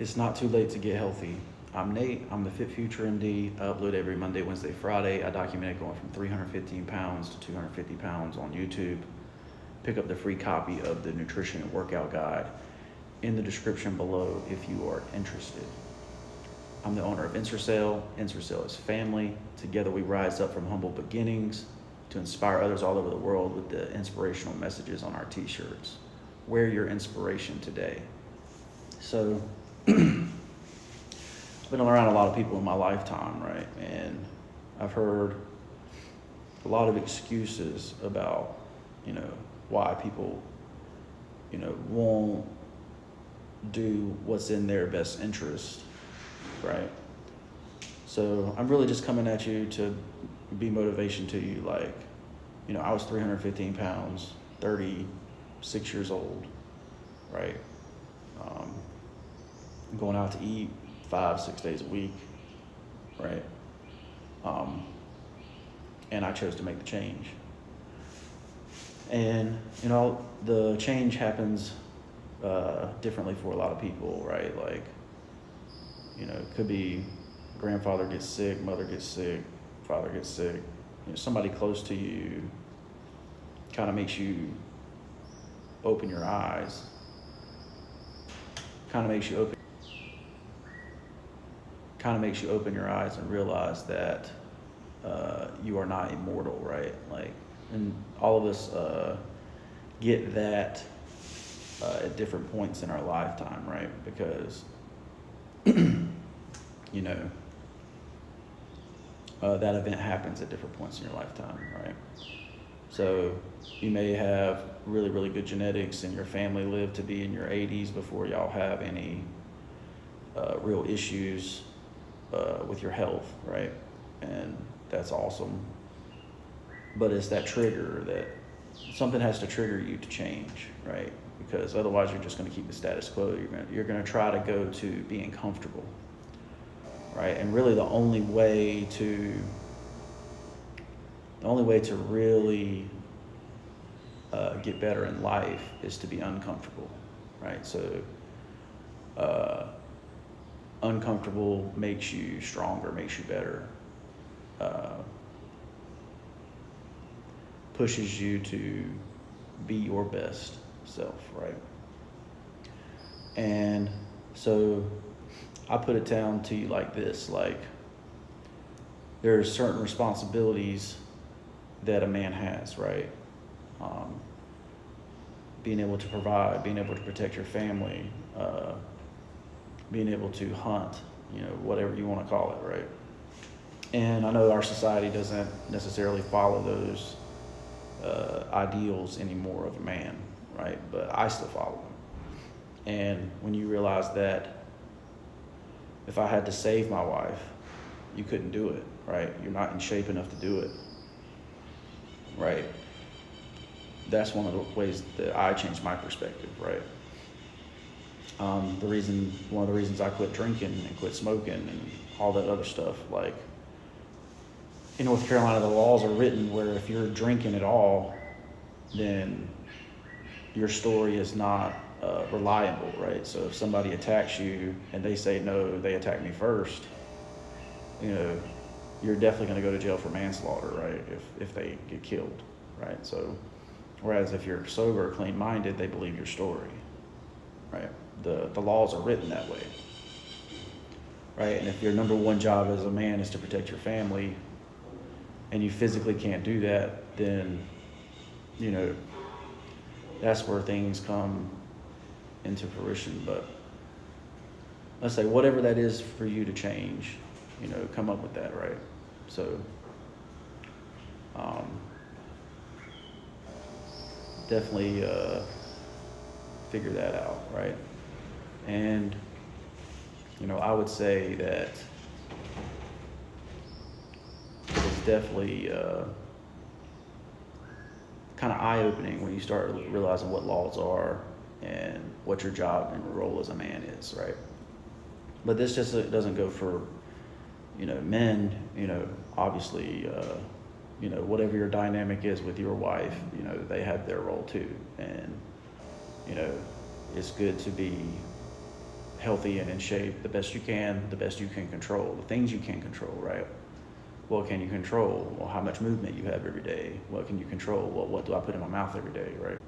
It's not too late to get healthy. I'm Nate. I'm the FitFutureMD. I upload every Monday, Wednesday, Friday. I document going from 315 pounds to 250 pounds on YouTube. Pick up the free copy of the nutrition and workout guide in the description below if you are interested. I'm the owner of Ensorsale. Ensorsale is family. Together we rise up from humble beginnings to inspire others all over the world with the inspirational messages on our t-shirts. Wear your inspiration today. So, I've been around a lot of people in my lifetime, right? And I've heard a lot of excuses about, why people, won't do what's in their best interest, right? So I'm really just coming at you to be motivation to you. Like, I was 315 pounds, 36 years old, right? Going out to eat 5-6 days a week, right? And I chose to make the change. And, the change happens differently for a lot of people, right? Like, it could be grandfather gets sick, mother gets sick, father gets sick. Somebody close to you kind of makes you open your eyes, kind of makes you open your eyes and realize that you are not immortal, right? Like, and all of us get that at different points in our lifetime, right? Because that event happens at different points in your lifetime, right? So you may have really, really good genetics and your family lived to be in your 80s before y'all have any real issues with your health, right? And that's awesome. But it's that trigger that something has to trigger you to change, right? Because otherwise you're just going to keep the status quo. You're going to try to go to being comfortable, right? And really the only way to really get better in life is to be uncomfortable, right? So uncomfortable makes you stronger, makes you better, pushes you to be your best self, right? And so I put it down to you like this, like there are certain responsibilities that a man has, right? Being able to provide, being able to protect your family, being able to hunt, whatever you want to call it, right? And I know our society doesn't necessarily follow those ideals anymore of a man, right? But I still follow them. And when you realize that if I had to save my wife, you couldn't do it, right? You're not in shape enough to do it, right? That's one of the ways that I changed my perspective, right? One of the reasons I quit drinking and quit smoking and all that other stuff, like in North Carolina, the laws are written where if you're drinking at all, then your story is not reliable, right? So if somebody attacks you and they say, no, they attacked me first, you're definitely going to go to jail for manslaughter, right? If they get killed, right? So, whereas if you're sober, clean-minded, they believe your story, right? The laws are written that way, right? And if your number one job as a man is to protect your family, and you physically can't do that, then, that's where things come into fruition. But let's say whatever that is for you to change, come up with that, right? So, definitely figure that out, right? And, I would say that it's definitely kind of eye-opening when you start realizing what laws are and what your job and role as a man is, right? But this just doesn't go for, men, obviously, whatever your dynamic is with your wife, they have their role too. And, it's good to be healthy and in shape the best you can control, the things you can control, right? What can you control? Well, how much movement you have every day. What can you control? Well, what do I put in my mouth every day, right?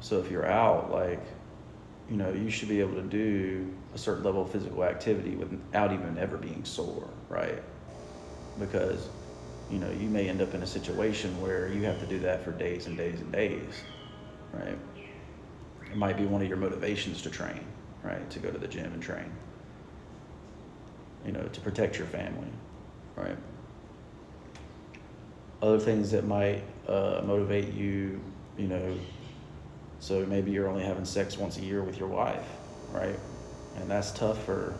So if you're out, like, you know, you should be able to do a certain level of physical activity without even ever being sore, right? Because, you know, you may end up in a situation where you have to do that for days and days and days, right? It might be one of your motivations to train, right? To go to the gym and train, you know, to protect your family, right? Other things that might motivate you, you know, so maybe you're only having sex once a year with your wife, right? And that's tough for,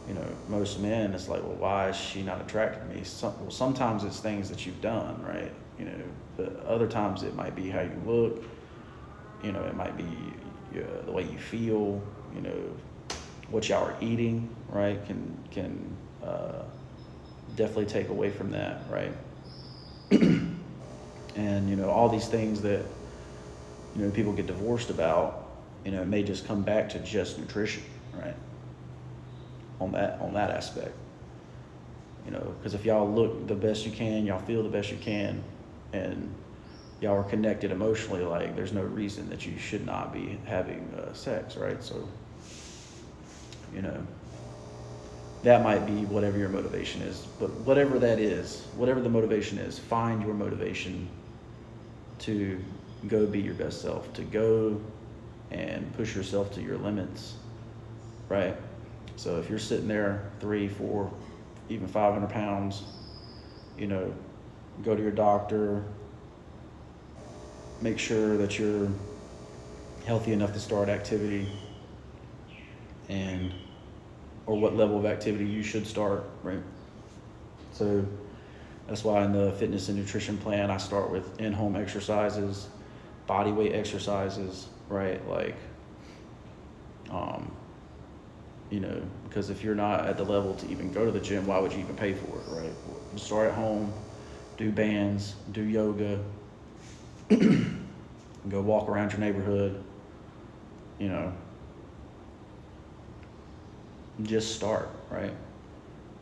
you know, most men. It's like, well, why is she not attracted to me? Well, sometimes it's things that you've done, right? You know, but other times it might be how you look. You know, it might be the way you feel. You know, what y'all are eating, right? Can definitely take away from that, right? And you know, all these things that, you know, people get divorced about, you know, it may just come back to just nutrition, right? On that aspect, you know, because if y'all look the best you can, y'all feel the best you can, and y'all are connected emotionally, like there's no reason that you should not be having sex, right? So, you know, that might be whatever your motivation is, but whatever that is, whatever the motivation is, find your motivation to go be your best self, to go and push yourself to your limits, right? So if you're sitting there 3, 4, even 500 pounds, you know, go to your doctor, make sure that you're healthy enough to start activity, and or what level of activity you should start, right? So that's why in the fitness and nutrition plan, I start with in-home exercises, body weight exercises, right? Like, you know, because if you're not at the level to even go to the gym, why would you even pay for it, right? Start at home, do bands, do yoga, go walk around your neighborhood, you know, just start, right?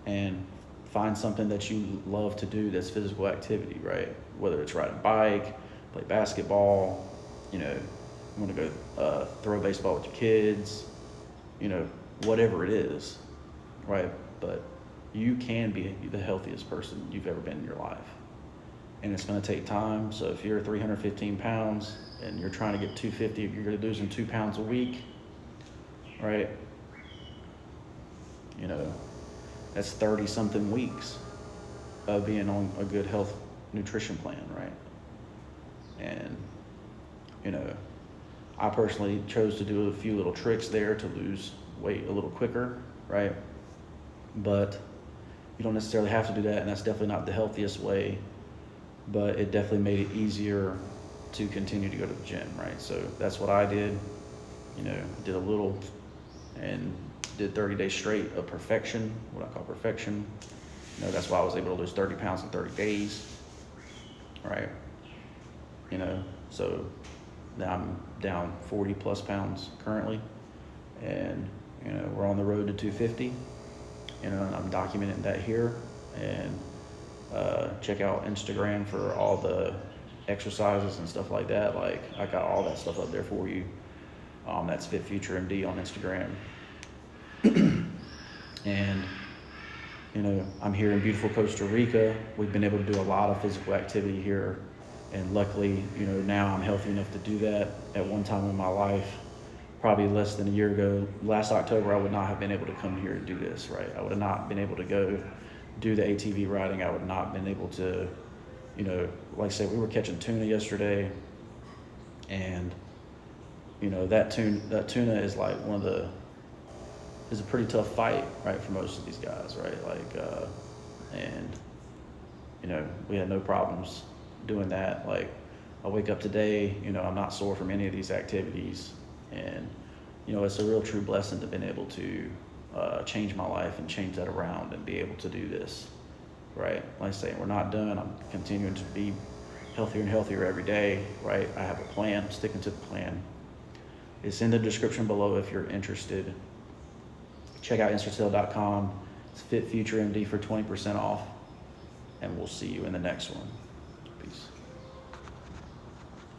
And find something that you love to do that's physical activity, right? Whether it's ride a bike, play basketball, you know, you want to go throw baseball with your kids, you know, whatever it is, right? But you can be the healthiest person you've ever been in your life. And it's going to take time. So if you're 315 pounds and you're trying to get 250, if you're losing 2 pounds a week, right? You know, that's 30 something weeks of being on a good health nutrition plan, right? And, you know, I personally chose to do a few little tricks there to lose weight a little quicker, right? But you don't necessarily have to do that, and that's definitely not the healthiest way, but it definitely made it easier to continue to go to the gym, right? So that's what I did, you know, did a little and did 30 days straight of perfection, what I call perfection. You know, that's why I was able to lose 30 pounds in 30 days, right? You know, so now I'm down 40 plus pounds currently, and, you know, we're on the road to 250, you know, and I'm documenting that here. And check out Instagram for all the exercises and stuff like that. Like, I got all that stuff up there for you. That's FitFutureMD on Instagram. And, you know, I'm here in beautiful Costa Rica. We've been able to do a lot of physical activity here. And luckily, you know, now I'm healthy enough to do that. At one time in my life, probably less than a year ago, last October, I would not have been able to come here and do this, right? I would have not been able to go do the ATV riding. I would not have been able to, you know, like I said, we were catching tuna yesterday. And, you know, that tuna is like is a pretty tough fight, right, for most of these guys, right? Like, and, you know, we had no problems doing that. Like, I wake up today, you know, I'm not sore from any of these activities. And, you know, it's a real true blessing to have been able to change my life and change that around and be able to do this. right? Like I say, we're not done. I'm continuing to be healthier and healthier every day, right? I have a plan, I'm sticking to the plan. It's in the description below if you're interested. Check out Ensorsale.com. It's FitFutureMD for 20% off. And we'll see you in the next one. Peace.